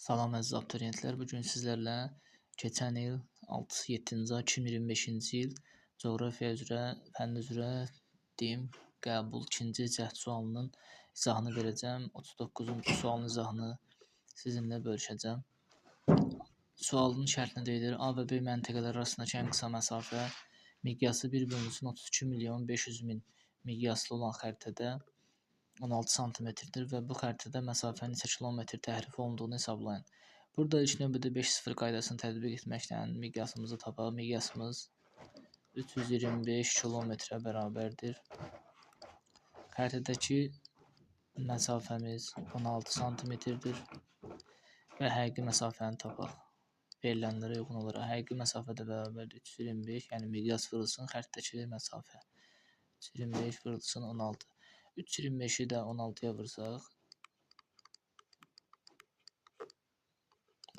Salam əziz abituriyentlər, bugün sizlərlə keçən il 7-ci ay 2025-ci il coğrafiya üzrə, fənn üzrə qəbul 2-ci cəhd sualının izahını verəcəm. 39-cu sualın izahını sizinlə bölüşəcəm. Sualın şərtini deyilir: A və B məntəqələr arasındakı ən qısa məsafə miqyası 1/32,500,000 miqyaslı olan xəritədə 16 santimetrdir və bu xəritədə məsafənin neçə kilometr təhrif olunduğunu hesablayın. Burada ilk növbədə 5-0 qaydasını tətbiq etməklə miqyasımızı tapaq. Miqyasımız 325 kilometrə bərabərdir. Xəritədəki məsafəmiz 16 santimetrdir və həqiqi məsafəni tapaq. Verilənlərə uyğun olaraq həqiqi məsafə də bərabərdir 325, yəni miqyas vurulsun xəritədəki məsafə. 325 vurulsun 16. 325-i də 16-ya vursaq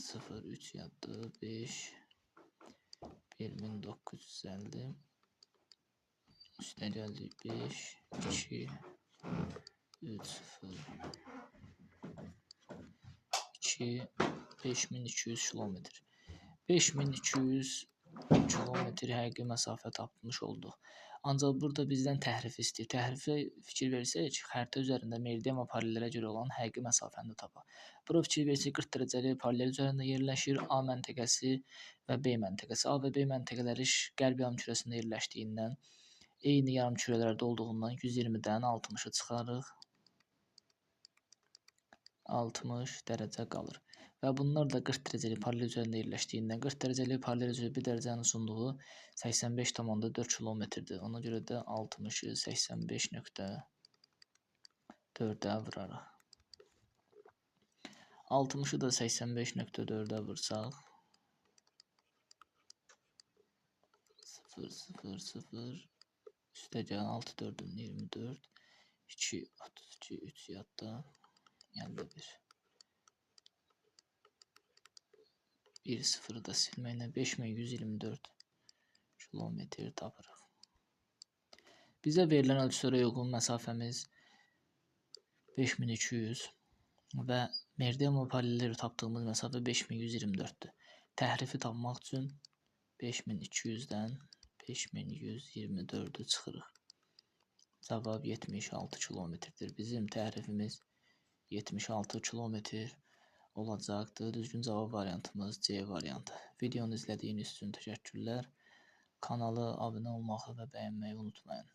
0, 3 yaddı, 5, 1950, üstə gəldik 5, 2, 3, 0, 2, 5200 kilometr. 5200 kilometr həqiqi məsafə tapmış olduq. Ancaq burada bizdən təhrif istəyir. Təhrifə fikir versək, xəritə üzərində meridian və paralellərə görə olan həqiqi məsafəni də tapaq. Bura fikir versək 40 dərəcəli paralel üzərində yerləşir A məntəqəsi və B məntəqəsi. A və B məntəqələri qərb yarımkürəsində yerləşdiyindən, eyni yarımkürələrdə olduğundan 120-dən 60-ı çıxarıq. 60 dərəcə qalır. Və bunlar da 40 dərəcəli paralel üzərində yerləşdiyindən 40 dərəcəli paralel üzərində bir dərəcənin uzunluğu 85,4 kilometrdir. Ona görə də 60-ı 85,4-ə vurarıq. 60-ı da 85,4-ə vursaq 0, 0, 0 üstə gələn 6, 4-ün 24, 2, 32, 3 yadda 51. 1-0-ı da silməklə 5124 kilometr tapırıq. Bizə verilən ölçülərə uyğun məsafəmiz 5200 və meridian və paralelləri tapdığımız məsafə 5124-dür. Təhrifi tapmaq üçün 5200-dən 5124-ü çıxırıq. Cavab 76 kilometrdir. Bizim təhrifimiz 76 kilometr olacaqdır. Düzgün cavab variantımız C variantı. Videonu izlədiyiniz üçün təşəkkürlər. Kanalı abunə olmağı və bəyənməyi unutmayın.